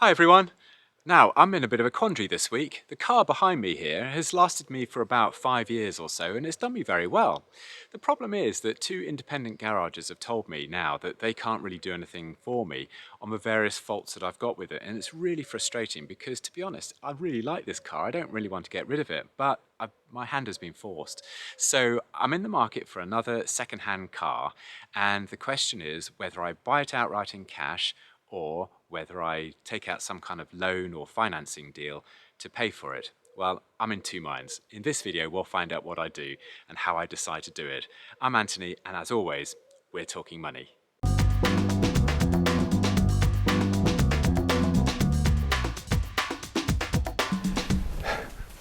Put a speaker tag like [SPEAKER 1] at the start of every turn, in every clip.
[SPEAKER 1] Hi everyone. Now, I'm in a bit of a quandary this week. The car behind me here has lasted me for about 5 years or so and it's done me very well. The problem is that two independent garages have told me now that they can't really do anything for me on the various faults that I've got with it, and it's really frustrating because, to be honest, I really like this car. I don't really want to get rid of it, but my hand has been forced. So I'm in the market for another second-hand car, and the question is whether I buy it outright in cash or whether I take out some kind of loan or financing deal to pay for it. Well, I'm in two minds. In this video, we'll find out what I do and how I decide to do it. I'm Anthony, and as always, we're talking money.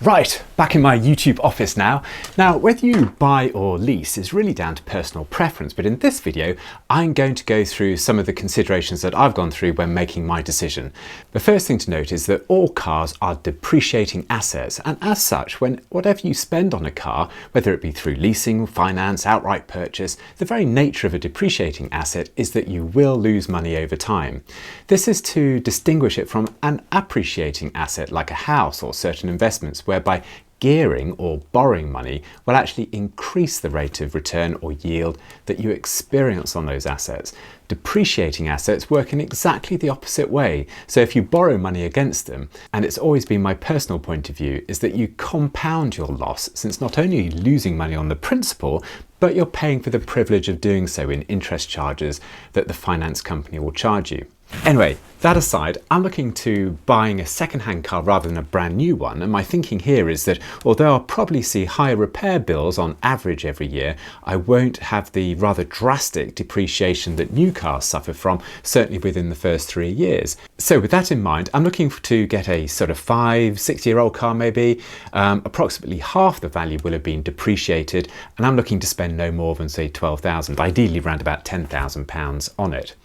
[SPEAKER 1] Right, back in my YouTube office now. Now, whether you buy or lease is really down to personal preference, but in this video, I'm going to go through some of the considerations that I've gone through when making my decision. The first thing to note is that all cars are depreciating assets, and as such, whatever you spend on a car, whether it be through leasing, finance, outright purchase, the very nature of a depreciating asset is that you will lose money over time. This is to distinguish it from an appreciating asset like a house or certain investments, whereby gearing or borrowing money will actually increase the rate of return or yield that you experience on those assets. Depreciating assets work in exactly the opposite way. So if you borrow money against them, and it's always been my personal point of view, is that you compound your loss, since not only are you losing money on the principal, but you're paying for the privilege of doing so in interest charges that the finance company will charge you. Anyway, that aside, I'm looking to buying a second-hand car rather than a brand new one, and my thinking here is that although I'll probably see higher repair bills on average every year, I won't have the rather drastic depreciation that new cars suffer from, certainly within the first 3 years. So with that in mind, I'm looking to get a sort of 5-6-year-old car maybe. Approximately half the value will have been depreciated, and I'm looking to spend no more than, say, £12,000, ideally around about £10,000 on it.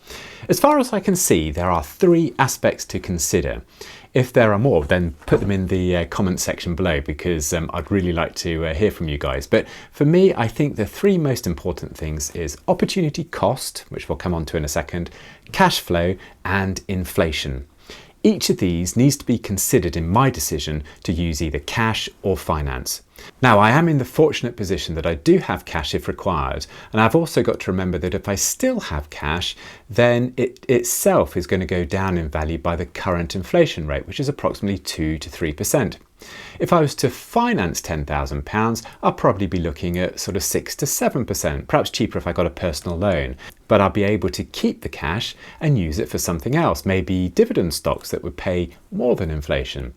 [SPEAKER 1] As far as I can see, there are 3 aspects to consider. If there are more, then put them in the comment section below, because I'd really like to hear from you guys. But for me, I think the 3 most important things is opportunity cost, which we'll come on to in a second, cash flow, and inflation. Each of these needs to be considered in my decision to use either cash or finance. Now, I am in the fortunate position that I do have cash if required, and I've also got to remember that if I still have cash, then it itself is going to go down in value by the current inflation rate, which is approximately 2 to 3%. If I was to finance £10,000, I'll probably be looking at sort of 6 to 7%, perhaps cheaper if I got a personal loan. But I'll be able to keep the cash and use it for something else, maybe dividend stocks that would pay more than inflation.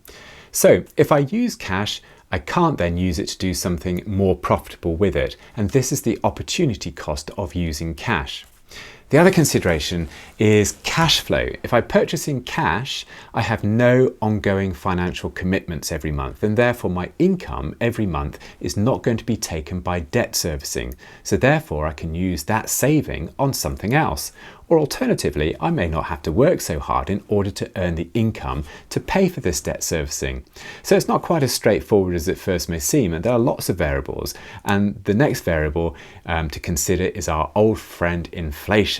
[SPEAKER 1] So if I use cash, I can't then use it to do something more profitable with it, and this is the opportunity cost of using cash. The other consideration is cash flow. If I purchase in cash, I have no ongoing financial commitments every month, and therefore my income every month is not going to be taken by debt servicing. So therefore I can use that saving on something else. Or alternatively, I may not have to work so hard in order to earn the income to pay for this debt servicing. So it's not quite as straightforward as it first may seem, and there are lots of variables. And the next variable to consider is our old friend inflation.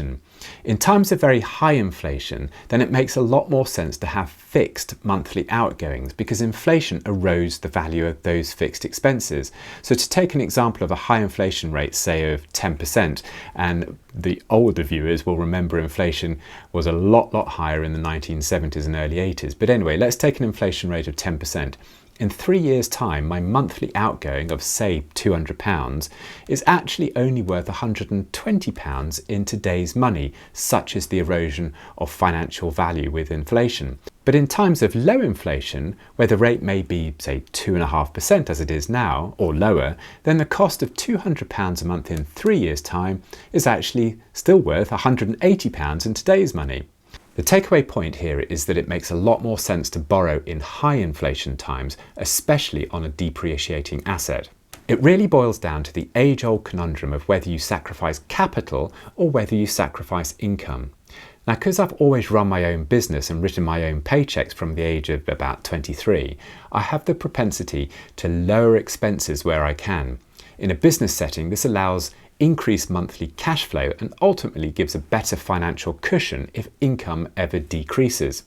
[SPEAKER 1] In times of very high inflation, then it makes a lot more sense to have fixed monthly outgoings, because inflation erodes the value of those fixed expenses. So to take an example of a high inflation rate, say of 10%, and the older viewers will remember inflation was a lot higher in the 1970s and early 80s. But anyway, let's take an inflation rate of 10%. In 3 years' time, my monthly outgoing of, say, £200 is actually only worth £120 in today's money, such is the erosion of financial value with inflation. But in times of low inflation, where the rate may be, say, 2.5% as it is now, or lower, then the cost of £200 a month in 3 years' time is actually still worth £180 in today's money. The takeaway point here is that it makes a lot more sense to borrow in high inflation times, especially on a depreciating asset. It really boils down to the age-old conundrum of whether you sacrifice capital or whether you sacrifice income. Now, because I've always run my own business and written my own paychecks from the age of about 23, I have the propensity to lower expenses where I can. In a business setting, this allows increased monthly cash flow and ultimately gives a better financial cushion if income ever decreases.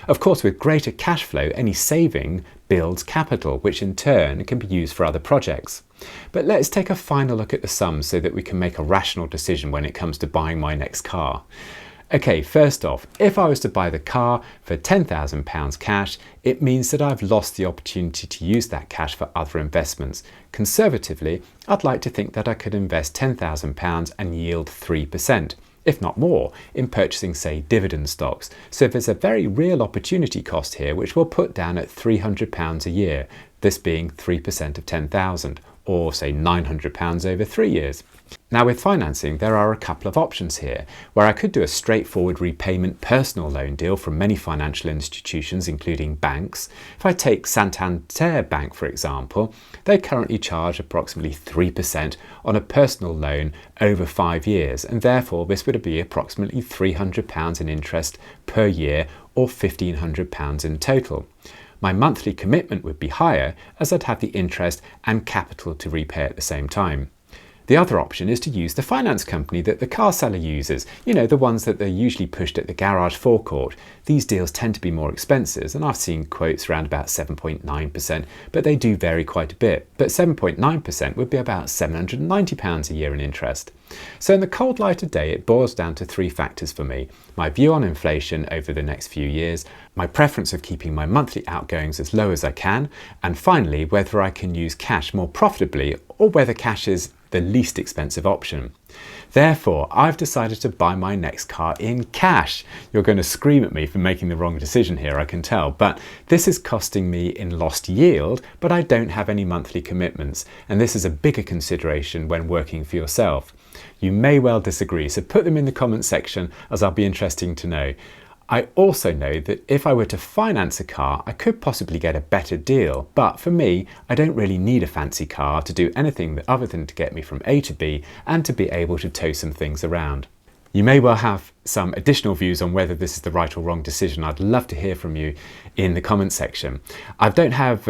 [SPEAKER 1] Of course, with greater cash flow, any saving builds capital, which in turn can be used for other projects. But let's take a final look at the sums so that we can make a rational decision when it comes to buying my next car. Okay, first off, if I was to buy the car for £10,000 cash, it means that I've lost the opportunity to use that cash for other investments. Conservatively, I'd like to think that I could invest £10,000 and yield 3%. If not more, in purchasing, say, dividend stocks. So there's a very real opportunity cost here, which we'll put down at £300 a year, this being 3% of 10,000, or say £900 over 3 years. Now with financing, there are a couple of options here, where I could do a straightforward repayment personal loan deal from many financial institutions, including banks. If I take Santander Bank, for example, they currently charge approximately 3% on a personal loan over 5 years, and therefore this would be approximately £300 in interest per year, or £1,500 in total. My monthly commitment would be higher, as I'd have the interest and capital to repay at the same time. The other option is to use the finance company that the car seller uses, the ones that they're usually pushed at the garage forecourt. These deals tend to be more expensive, and I've seen quotes around about 7.9%, but they do vary quite a bit. But 7.9% would be about £790 a year in interest. So in the cold light of day, it boils down to 3 factors for me: my view on inflation over the next few years, my preference of keeping my monthly outgoings as low as I can, and finally, whether I can use cash more profitably or whether cash is the least expensive option. Therefore, I've decided to buy my next car in cash. You're going to scream at me for making the wrong decision here, I can tell, but this is costing me in lost yield, but I don't have any monthly commitments, and this is a bigger consideration when working for yourself. You may well disagree, so put them in the comments section, as I'll be interested to know. I also know that if I were to finance a car, I could possibly get a better deal, but for me, I don't really need a fancy car to do anything other than to get me from A to B and to be able to tow some things around. You may well have some additional views on whether this is the right or wrong decision. I'd love to hear from you in the comment section. I don't have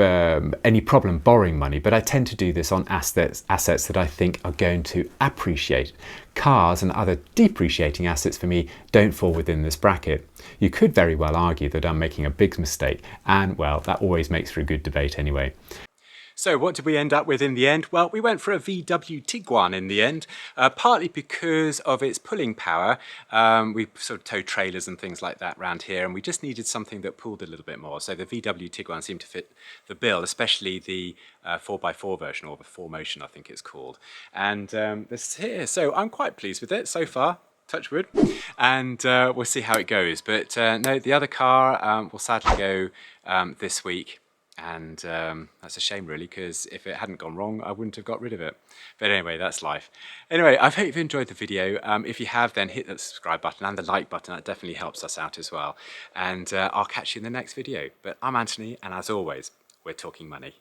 [SPEAKER 1] any problem borrowing money, but I tend to do this on assets that I think are going to appreciate. Cars and other depreciating assets for me don't fall within this bracket. You could very well argue that I'm making a big mistake, and well, that always makes for a good debate anyway. So what did we end up with in the end? Well, we went for a VW Tiguan in the end, partly because of its pulling power. We sort of tow trailers and things like that around here, and we just needed something that pulled a little bit more. So the VW Tiguan seemed to fit the bill, especially the 4x4 version, or the 4Motion I think it's called. And this here, so I'm quite pleased with it so far. Touch wood, and we'll see how it goes. But no, the other car will sadly go this week. And that's a shame really, because if it hadn't gone wrong, I wouldn't have got rid of it. But anyway, that's life. Anyway, I hope you've enjoyed the video. If you have, then hit that subscribe button and the like button. That definitely helps us out as well. And I'll catch you in the next video. But I'm Anthony, and as always, we're talking money.